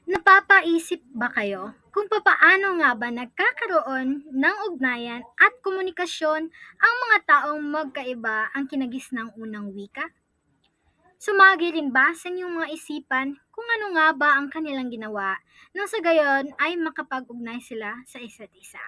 Napapaisip ba kayo kung papaano nga ba nagkakaroon ng ugnayan at komunikasyon ang mga taong magkaiba ang kinagis ng unang wika? Sumagi rin ba sa inyong mga isipan kung ano nga ba ang kanilang ginawa nang sa gayon ay makapag-ugnay sila sa isa't isa?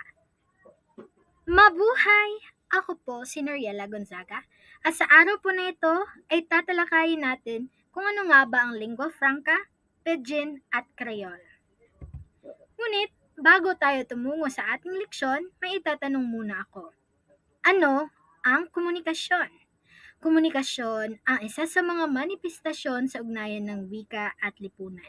Mabuhay! Ako po si Noriela Gonzaga at sa araw po na ito ay tatalakayin natin kung ano nga ba ang lingua franca, pidgin at creole. Ngunit, bago tayo tumungo sa ating leksyon, may itatanong muna ako. Ano ang komunikasyon? Komunikasyon ang isa sa mga manifestasyon sa ugnayan ng wika at lipunan.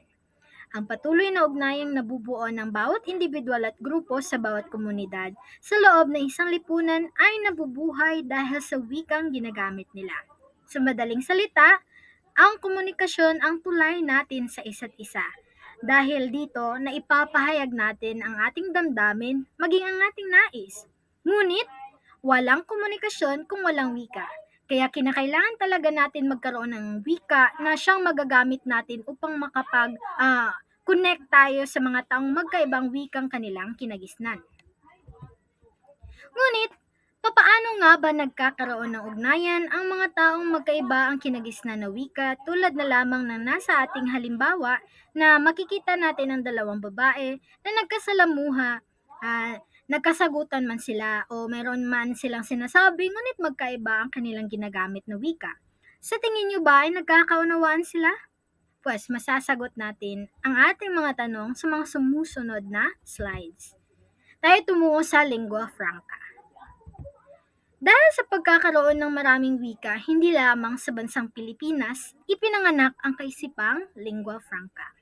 Ang patuloy na ugnayang nabubuo ng bawat individual at grupo sa bawat komunidad sa loob ng isang lipunan ay nabubuhay dahil sa wikang ginagamit nila. Sa madaling salita, ang komunikasyon ang tulay natin sa isa't isa. Dahil dito, naipapahayag natin ang ating damdamin, maging ang ating nais. Ngunit, walang komunikasyon kung walang wika. Kaya kinakailangan talaga natin magkaroon ng wika na siyang magagamit natin upang connect tayo sa mga taong magkaibang wikang kanilang kinagisnan. Ngunit, papaano nga ba nagkakaroon ng ugnayan ang mga taong magkaiba ang kinagisnan na wika tulad na lamang ng nasa ating halimbawa na makikita natin ang dalawang babae na nagkasalamuha, nagkasagutan man sila o meron man silang sinasabi ngunit magkaiba ang kanilang ginagamit na wika. Sa tingin niyo ba ay nagkakaunawaan sila? Pues masasagot natin ang ating mga tanong sa mga sumusunod na slides. Tayo tumungo sa lingua franca. Dahil sa pagkakaroon ng maraming wika, hindi lamang sa bansang Pilipinas, ipinanganak ang kaisipang lingua franca.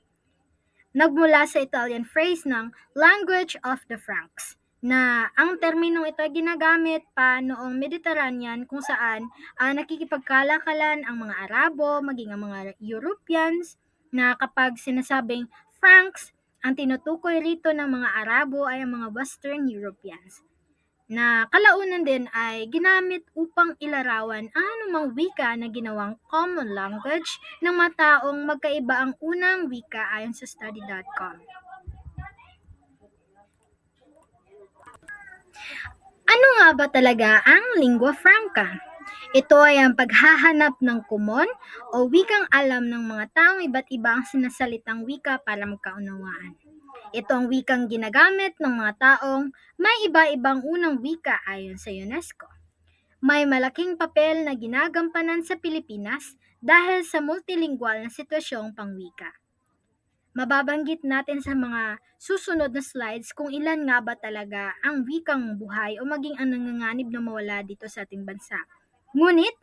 Nagmula sa Italian phrase ng language of the Franks, na ang terminong ito ay ginagamit pa noong Mediterranean kung saan nakikipagkalakalan ang mga Arabo, maging ang mga Europeans, na kapag sinasabing Franks, ang tinutukoy rito ng mga Arabo ay ang mga Western Europeans na kalaunan din ay ginamit upang ilarawan ang anumang wika na ginawang common language ng mga taong magkaiba ang unang wika ayon sa study.com. Ano nga ba talaga ang lingua franca? Ito ay ang paghahanap ng kumon o wikang alam ng mga taong iba't iba ang sinasalitang wika para magkaunawaan. Ito ang wikang ginagamit ng mga taong may iba-ibang unang wika ayon sa UNESCO. May malaking papel na ginagampanan sa Pilipinas dahil sa multilingual na sitwasyong pangwika. Mababanggit natin sa mga susunod na slides kung ilan nga ba talaga ang wikang buhay o maging ang nanganganib na mawala dito sa ating bansa. Ngunit,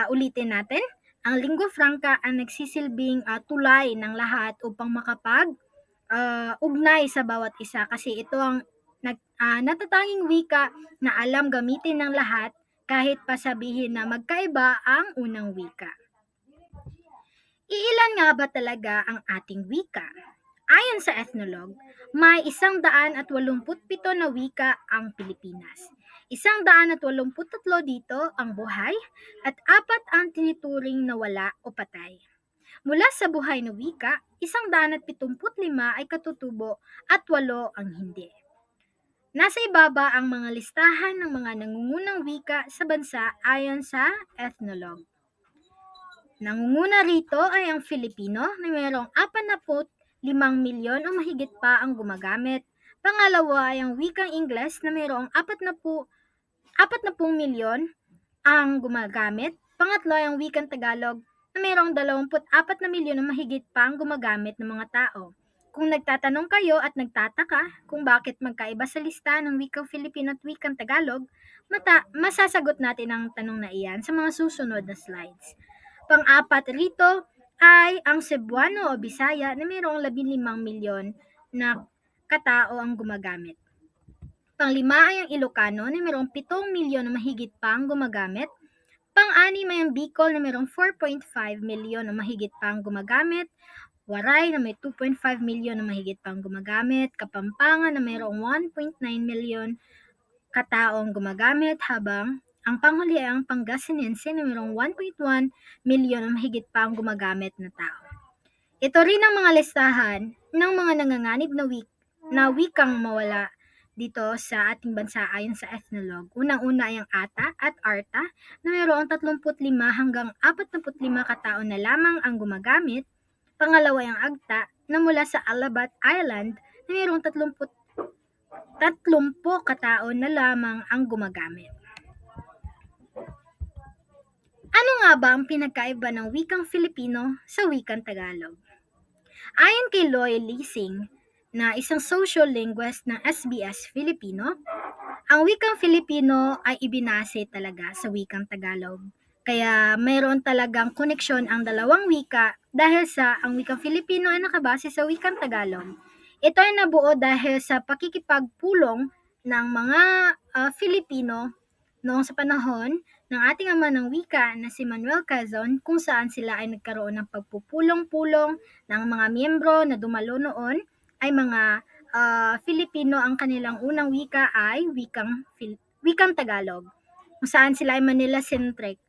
ulitin natin, ang lingua franca ang nagsisilbing tulay ng lahat upang ugnay sa bawat isa kasi ito ang natatanging wika na alam gamitin ng lahat kahit pa sabihin na magkaiba ang unang wika. Iilan nga ba talaga ang ating wika? Ayon sa ethnologue, may 187 na wika ang Pilipinas. 183 dito ang buhay at 4 ang tinituring na wala o patay. Mula sa buhay na wika, 175 ay katutubo at 8 ang hindi. Nasa ibaba ang mga listahan ng mga nangungunang wika sa bansa ayon sa ethnologue. Nangunguna rito ay ang Filipino na mayroong 45 milyon o mahigit pa ang gumagamit. Pangalawa ay ang wikang Ingles na mayroong 40 milyon ang gumagamit. Pangatlo ay ang wikang Tagalog na mayroong 24 na milyon o mahigit pa ang gumagamit ng mga tao. Kung nagtatanong kayo at nagtataka kung bakit magkaiba sa lista ng wikang Filipino at wikang Tagalog, masasagot natin ang tanong na iyan sa mga susunod na slides. Pang-apat rito ay ang Cebuano o Bisaya na mayroong 15 milyon na katao ang gumagamit. Pang-lima ay ang Ilocano na mayroong 7 milyon na mahigit pa ang gumagamit. Pang-anim ay ang Bicol na mayroong 4.5 milyon na mahigit pa ang gumagamit. Waray na may 2.5 milyon na mahigit pa ang gumagamit. Kapampangan na mayroong 1.9 milyon katao ang gumagamit, habang ang panghuli ay ang Pangasinense na mayroong 1.1 milyon na mahigit pa ang gumagamit na tao. Ito rin ang mga listahan ng mga nanganganib na wikang mawala dito sa ating bansa ayon sa Ethnologue. Unang-una ay ang Ata at Arta na mayroong 35 hanggang 45 katao na lamang ang gumagamit. Pangalawa ay ang Agta na mula sa Alabat Island na mayroong 30 katao na lamang ang gumagamit. Ano nga ba ang pinagkaiba ng wikang Filipino sa wikang Tagalog? Ayon kay Loy Lising, na isang social linguist ng SBS Filipino, ang wikang Filipino ay ibinase talaga sa wikang Tagalog. Kaya mayroon talagang koneksyon ang dalawang wika dahil sa ang wikang Filipino ay nakabase sa wikang Tagalog. Ito ay nabuo dahil sa pakikipagpulong ng mga Filipino noong sa panahon ng ating ama ng wika na si Manuel Quezon, kung saan sila ay nagkaroon ng pagpupulong-pulong ng mga miyembro na dumalo noon ay mga Filipino. Ang kanilang unang wika ay wikang Tagalog, kung saan sila ay Manila-centric.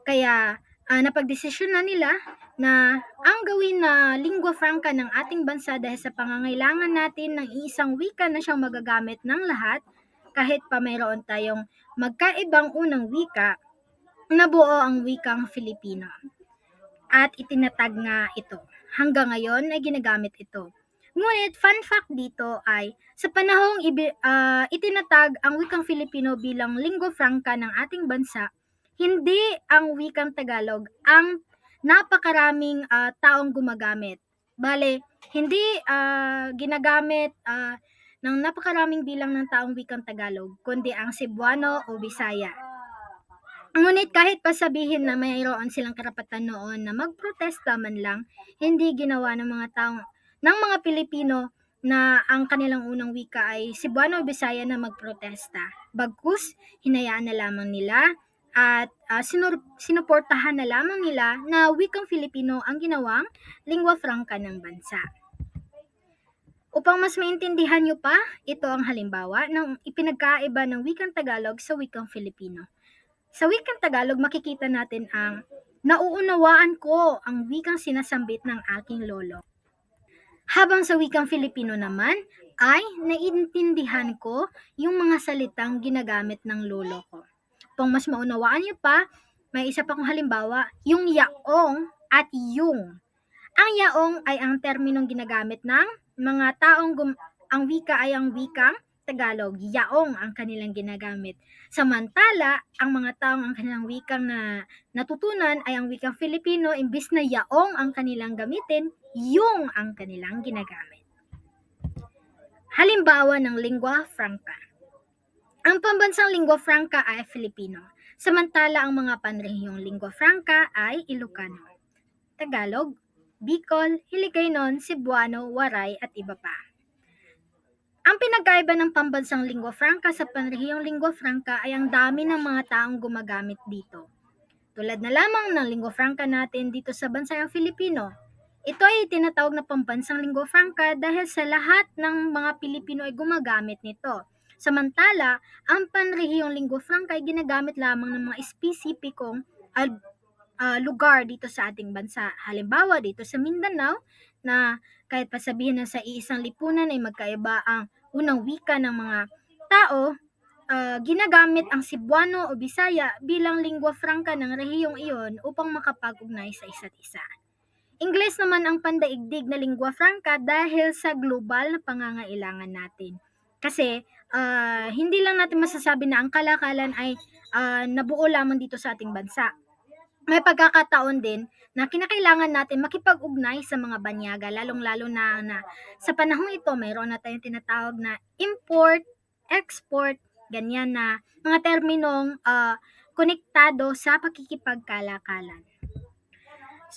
Kaya napagdesisyon na nila na ang gawin na lingua franca ng ating bansa dahil sa pangangailangan natin ng isang wika na siyang magagamit ng lahat, kahit pa mayroon tayong magkaibang unang wika, nabuo ang wikang Filipino. At itinatag nga ito. Hanggang ngayon ay ginagamit ito. Ngunit fun fact dito ay sa panahong itinatag ang wikang Filipino bilang lingua franca ng ating bansa, hindi ang wikang Tagalog ang napakaraming taong gumagamit. Bale, hindi ginagamit ng napakaraming bilang ng taong wikang Tagalog, kundi ang Cebuano o Bisaya. Ngunit kahit pa sabihin na mayroon silang karapatan noon na magprotesta man lang, hindi ginawa ng mga Pilipino na ang kanilang unang wika ay Cebuano o Bisaya na magprotesta. Bagkus, hinayaan na lamang nila at sinuportahan na lamang nila na wikang Filipino ang ginawang lingua franca ng bansa. Upang mas maintindihan nyo pa, ito ang halimbawa ng ipinagkaiba ng wikang Tagalog sa wikang Filipino. Sa wikang Tagalog, makikita natin ang nauunawaan ko ang wikang sinasambit ng aking lolo. Habang sa wikang Filipino naman, ay naiintindihan ko yung mga salitang ginagamit ng lolo ko. Upang mas maunawaan nyo pa, may isa pa kong halimbawa, yung yaong at yung. Ang yaong ay ang terminong ginagamit ng mga taong ang wika ay ang wikang Tagalog. Yaong ang kanilang ginagamit. Samantala, ang mga taong ang kanilang wikang na natutunan ay ang wikang Filipino, imbis na yaong ang kanilang gamitin, yung ang kanilang ginagamit. Halimbawa ng lingua franca. Ang pambansang lingua franca ay Filipino. Samantala, ang mga panrehiyong lingua franca ay Ilocano, Tagalog, Bicol, Hiligaynon, Cebuano, Waray at iba pa. Ang pinagkaiba ng pambansang lingua franca sa panrehiyong lingua franca ay ang dami ng mga taong gumagamit dito. Tulad na lamang ng lingua franca natin dito sa bansang Filipino. Ito ay tinatawag na pambansang lingua franca dahil sa lahat ng mga Pilipino ay gumagamit nito. Samantala, ang panrehiyong lingua franca ay ginagamit lamang ng mga espesipikong lugar dito sa ating bansa. Halimbawa, dito sa Mindanao, na kahit pa sabihin na sa iisang lipunan ay magkaiba ang unang wika ng mga tao, ginagamit ang Cebuano o Bisaya bilang lingua franca ng rehiyong iyon upang makapag-ugnay sa isa't isa. Ingles naman ang pandaigdig na lingua franca dahil sa global na pangangailangan natin. Kasi hindi lang natin masasabi na ang kalakalan ay nabuo lamang dito sa ating bansa. May pagkakataon din na kinakailangan natin makipag-ugnay sa mga banyaga, lalong-lalo na sa panahong ito mayroon na tayong tinatawag na import, export, ganyan na mga terminong konektado sa pakikipagkalakalan.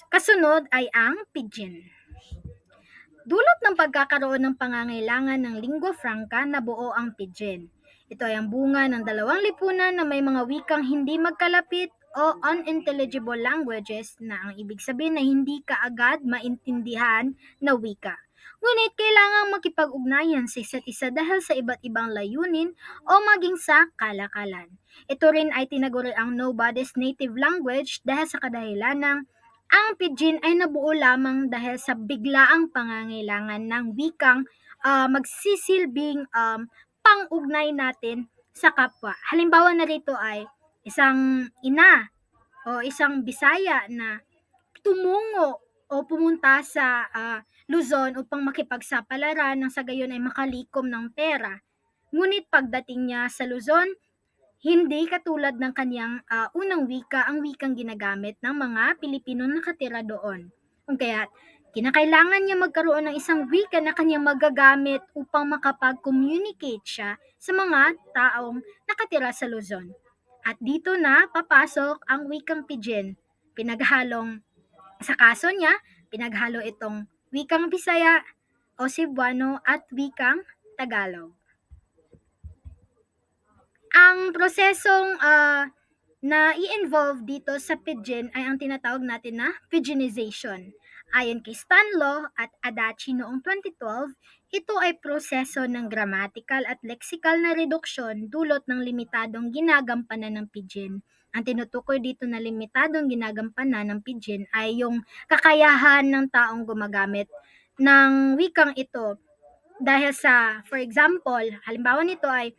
Kasunod ay ang pidgin. Dulot ng pagkakaroon ng pangangailangan ng lingua franca, nabuo ang pidgin. Ito ay ang bunga ng dalawang lipunan na may mga wikang hindi magkalapit o unintelligible languages, na ang ibig sabihin na hindi kaagad maintindihan na wika. Ngunit kailangang makipag-ugnayan sa isa't isa dahil sa iba't ibang layunin o maging sa kalakalan. Ito rin ay tinaguri ang nobody's native language dahil sa kadahilan ng Ang pidgin ay nabuo lamang dahil sa biglaang pangangailangan ng wikang magsisilbing pang-ugnay natin sa kapwa. Halimbawa na rito ay isang ina o isang Bisaya na tumungo o pumunta sa Luzon upang makipagsapalaran nang sa gayon ay makalikom ng pera. Ngunit pagdating niya sa Luzon, hindi katulad ng kanyang unang wika ang wikang ginagamit ng mga Pilipino na nakatira doon. Kung kaya't kinakailangan niya magkaroon ng isang wika na kanyang magagamit upang makapag-communicate siya sa mga taong nakatira sa Luzon. At dito na papasok ang wikang pidgin. Pinaghalong sa kaso niya, pinaghalo itong wikang Bisaya o Cebuano at wikang Tagalog. Ang prosesong na i-involve dito sa pidgin ay ang tinatawag natin na pidginization. Ayon kay Stanlaw at Adachi noong 2012, ito ay proseso ng grammatical at lexical na reduksyon dulot ng limitadong ginagampanan ng pidgin. Ang tinutukoy dito na limitadong ginagampanan ng pidgin ay yung kakayahan ng taong gumagamit ng wikang ito. Dahil sa, for example, halimbawa nito ay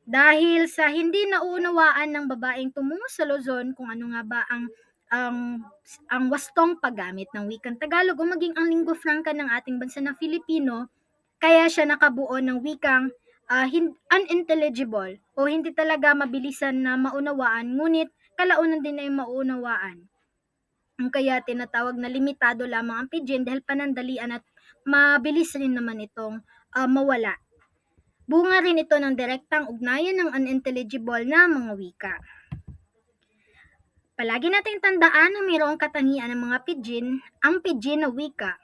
dahil sa hindi nauunawaan ng babaeng tumungo sa Luzon kung ano nga ba ang wastong paggamit ng wikang Tagalog o maging ang lingua franca ng ating bansa na Filipino, kaya siya nakabuo ng wikang unintelligible o hindi talaga mabilisan na maunawaan, ngunit kalaunan din ay maunawaan. Kaya tinatawag na limitado lamang ang pidgin dahil panandalian at mabilis rin naman itong mawala. Bunga rin ito ng direktang ugnayan ng unintelligible na mga wika. Palagi nating tandaan na mayroong katangian ng mga pidgin, ang pidgin na wika.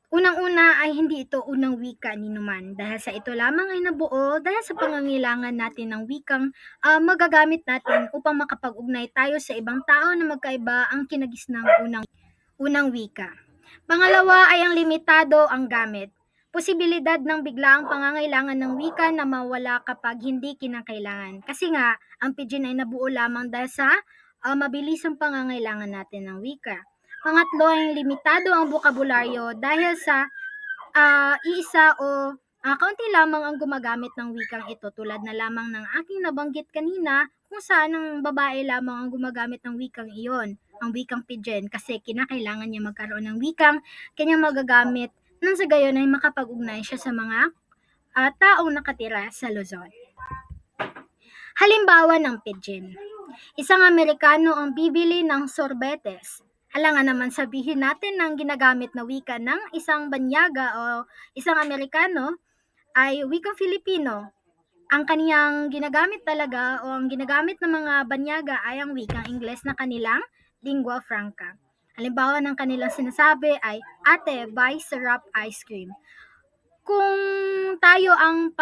Unang-una ay hindi ito unang wika ni Numan dahil sa ito lamang ay nabuo dahil sa pangangailangan natin ng wikang magagamit natin upang makapag-ugnay tayo sa ibang tao na magkaiba ang kinagisnang unang wika. Pangalawa ay ang limitado ang gamit. Posibilidad ng biglaang pangangailangan ng wika na mawala kapag hindi kinakailangan. Kasi nga, ang pidgin ay nabuo lamang dahil sa mabilisang pangangailangan natin ng wika. Pangatlo ay limitado ang bokabularyo dahil sa iisa o kaunti lamang ang gumagamit ng wikang ito tulad na lamang ng aking nabanggit kanina kung saan ang babae lamang ang gumagamit ng wikang iyon, ang wikang pidgin, kasi kinakailangan niya magkaroon ng wikang kanyang magagamit nang sa gayon ay makapag-ugnay siya sa mga taong nakatira sa Luzon. Halimbawa ng pidgin. Isang Amerikano ang bibili ng sorbetes. Alangan naman sabihin natin ng ginagamit na wika ng isang banyaga o isang Amerikano ay wikang Filipino. Ang kaniyang ginagamit talaga o ang ginagamit ng mga banyaga ay ang wikang Ingles na kanilang lingua franca. Halimbawa ng kanilang sinasabi ay, "Ate, buy syrup ice cream." Kung tayo ang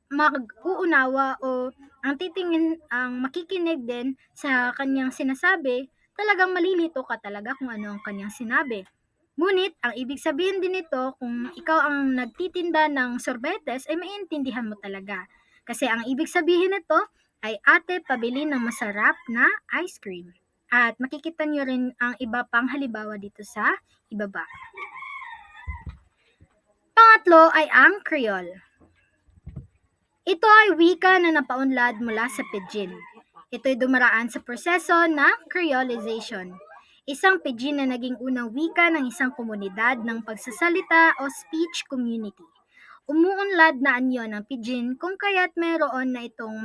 mag-uunawa o ang makikinig din sa kanyang sinasabi, talagang malilito ka talaga kung ano ang kanyang sinabi. Ngunit, ang ibig sabihin din nito, kung ikaw ang nagtitinda ng sorbetes, ay maintindihan mo talaga. Kasi ang ibig sabihin nito ay, "Ate, pabili ng masarap na ice cream." At makikita nyo rin ang iba pang halimbawa dito sa ibaba. Pangatlo ay ang Creole. Ito ay wika na napaunlad mula sa pidgin. Ito'y dumaraan sa proseso na creolization. Isang pidgin na naging unang wika ng isang komunidad ng pagsasalita o speech community. Umuunlad na anyo ng pidgin kung kaya't mayroon na itong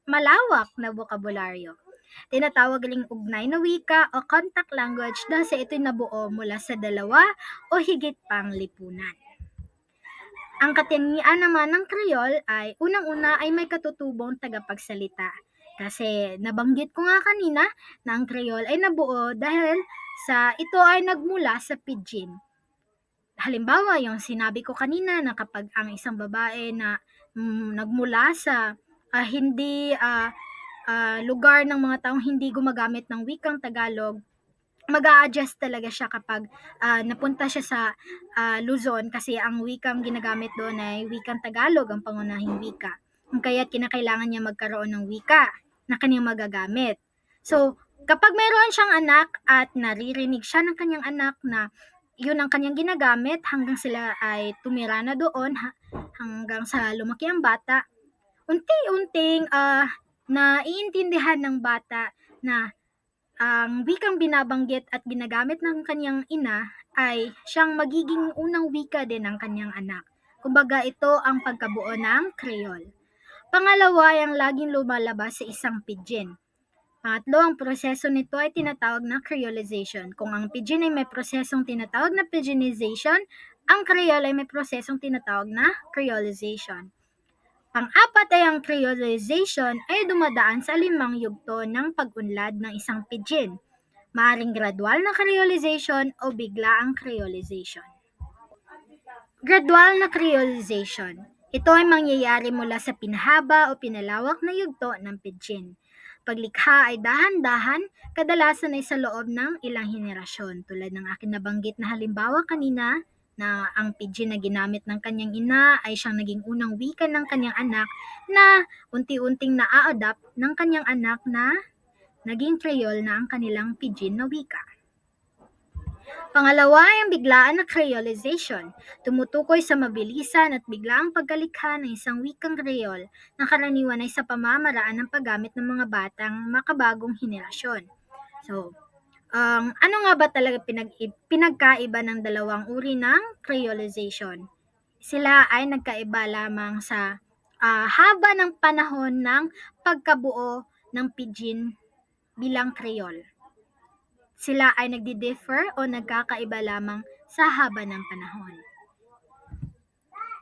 malawak na bokabularyo. Tinatawag ring ugnay na wika o contact language dahil sa ito'y nabuo mula sa dalawa o higit pang lipunan. Ang katangian naman ng Creole ay unang-una ay may katutubong tagapagsalita. Kasi nabanggit ko nga kanina na ang Creole ay nabuo dahil sa ito ay nagmula sa pidgin. Halimbawa, yung sinabi ko kanina na kapag ang isang babae na nagmula sa hindi lugar ng mga taong hindi gumagamit ng wikang Tagalog, mag-a-adjust talaga siya kapag napunta siya sa Luzon kasi ang wikang ginagamit doon ay wikang Tagalog, ang pangunahing wika. Kaya kinakailangan niya magkaroon ng wika na kanyang magagamit. So, Kapag mayroon siyang anak at naririnig siya ng kanyang anak na yun ang kanyang ginagamit hanggang sila ay tumira na doon hanggang sa lumaki ang bata, unti-unting naiintindihan ng bata na ang wikang binabanggit at ginagamit ng kanyang ina ay siyang magiging unang wika din ng kanyang anak. Kumbaga ito ang pagkabuo ng Creole. Pangalawa ay ang laging lumalabas sa isang pidgin. Pangatlo, ang proseso nito ay tinatawag na creolization. Kung ang pidgin ay may prosesong tinatawag na pidginization, ang Creole ay may prosesong tinatawag na creolization. Pang-apat ay ang creolization ay dumadaan sa 5 yugto ng pag-unlad ng isang pidgin. Maaring gradual na creolization o biglaang creolization. Gradual na creolization. Ito ay mangyayari mula sa pinahaba o pinalawak na yugto ng pidgin. Paglikha ay dahan-dahan, kadalasan ay sa loob ng ilang henerasyon. Tulad ng akin nabanggit na halimbawa kanina na ang pidgin na ginamit ng kanyang ina ay siyang naging unang wika ng kanyang anak na unti-unting na-adapt ng kanyang anak na naging Creole na ang kanilang pidgin na wika. Pangalawa ay ang biglaan na creolization. Tumutukoy sa mabilisan at biglaang pagkalikha ng isang wikang Creole na karaniwan ay sa pamamaraan ng paggamit ng mga batang makabagong henerasyon. So, ano nga ba talaga pinagkaiba ng dalawang uri ng creolization? Sila ay nagkaiba lamang sa haba ng panahon ng pagkabuo ng pidgin bilang Creole. Sila ay nagdi-differ o nagkakaiba lamang sa haba ng panahon.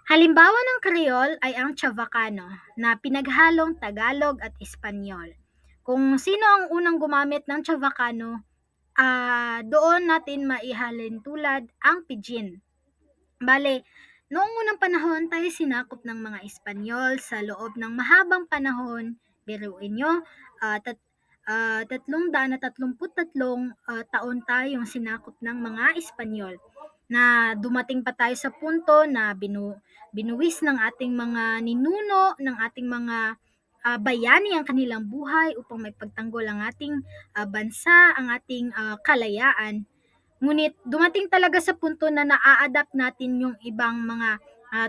Halimbawa ng Creole ay ang Chavacano na pinaghalong Tagalog at Espanyol. Kung sino ang unang gumamit ng Chavacano, doon natin maihalin tulad ang pidgin. Bale, noong unang panahon tayo sinakop ng mga Espanyol sa loob ng mahabang panahon. Biruin nyo, 333 taon tayong sinakop ng mga Espanyol na dumating pa tayo sa punto na binuwis ng ating mga ninuno, ng ating mga bayani ang kanilang buhay upang may pagtanggol ang ating bansa, ang ating kalayaan. Ngunit dumating talaga sa punto na naa-adapt natin yung ibang mga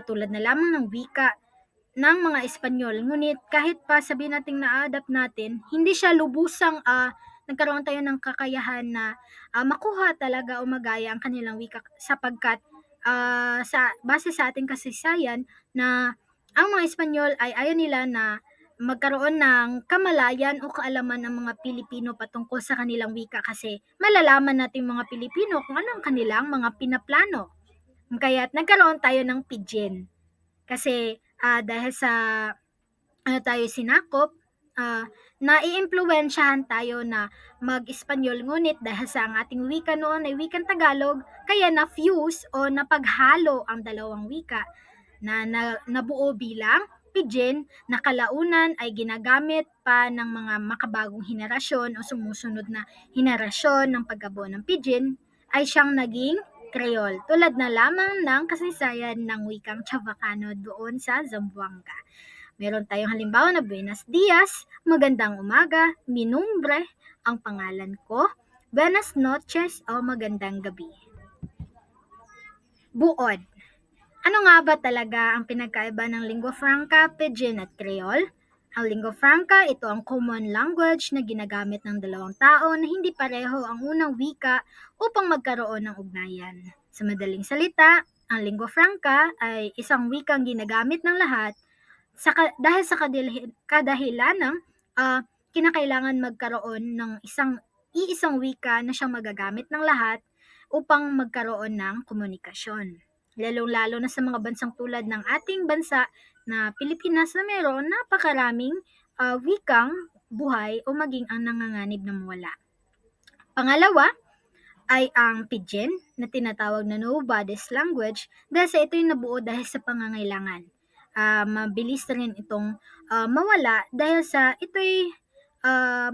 tulad na lamang ng wika ng mga Espanyol. Ngunit kahit pa sabihin nating na-adapt natin, hindi siya lubusang nagkaroon tayo ng kakayahan na makuha talaga o magaya ang kanilang wika sapagkat base sa ating kasaysayan na ang mga Espanyol ay ayaw nila na magkaroon ng kamalayan o kaalaman ng mga Pilipino patungkol sa kanilang wika kasi malalaman natin mga Pilipino kung ano ang kanilang mga pinaplano. Kaya't nagkaroon tayo ng pidgin. Kasi dahil sa tayo sinakop, naiimpluwensyahan tayo na mag-Espanyol, ngunit dahil sa ang ating wika noon ay wikang Tagalog, kaya na-fuse o napaghalo ang dalawang wika na nabuo bilang pidgin na kalaunan ay ginagamit pa ng mga makabagong henerasyon o sumusunod na henerasyon ng pagkabuo ng pidgin ay siyang naging Creole, tulad na lamang ng kasaysayan ng wikang Chavacano doon sa Zamboanga. Meron tayong halimbawa na Buenos Dias, magandang umaga, mi nombre, ang pangalan ko, buenas noches o magandang gabi. Buod. Ano nga ba talaga ang pinagkaiba ng lingua franca, pidgin at Creole? Ang lingua franca, ito ang common language na ginagamit ng dalawang tao na hindi pareho ang unang wika upang magkaroon ng ugnayan. Sa madaling salita, ang lingua franca ay isang wikang ginagamit ng lahat dahil sa kadahilan ng kinakailangan magkaroon ng iisang wika na siyang magagamit ng lahat upang magkaroon ng komunikasyon. Lalong-lalo na sa mga bansang tulad ng ating bansa na Pilipinas na mayroon napakaraming wikang buhay o maging ang nanganganib na mawala. Pangalawa ay ang pidgin na tinatawag na nobody's language dahil sa ito'y nabuo dahil sa pangangailangan. Mabilis rin itong mawala dahil sa ito'y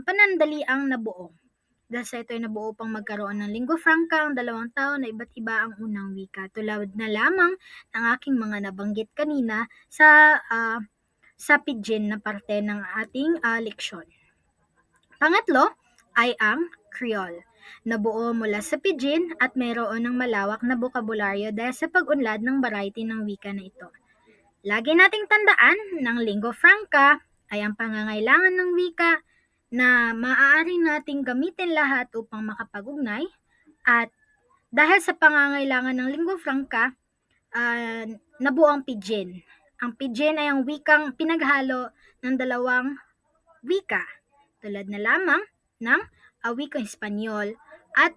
panandaliang nabuo. Dahil sa ito'y nabuo pang magkaroon ng lingua franca ang dalawang tao na iba't iba ang unang wika. Tulad na lamang ng aking mga nabanggit kanina sa pidgin na parte ng ating leksyon. Pangatlo ay ang Creole. Nabuo mula sa Pidgin at mayroon ng malawak na bokabularyo dahil sa pag-unlad ng variety ng wika na ito. Lagi nating tandaan ng lingua franca ay ang pangangailangan ng wika na maaari nating gamitin lahat upang makapag-ugnay at dahil sa pangangailangan ng lingua franca, nabuo ang Pidgin. Ang Pidgin ay ang wikang pinaghalo ng dalawang wika tulad na lamang ng wikang Espanyol at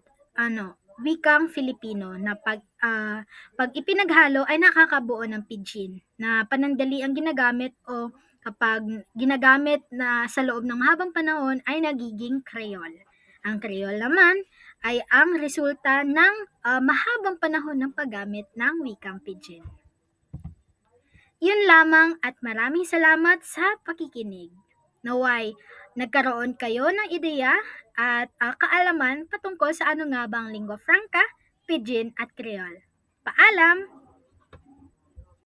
wikang Filipino na pag ipinaghalo ay nakakabuo ng Pidgin na panandali ang ginagamit o kapag ginagamit na sa loob ng mahabang panahon ay nagiging Creole. Ang Creole naman ay ang resulta ng mahabang panahon ng paggamit ng wikang Pidgin. Yun lamang at maraming salamat sa pakikinig. Naway, nagkaroon kayo ng ideya at kaalaman patungkol sa ano nga bang lingua franca, Pidgin at Creole. Paalam!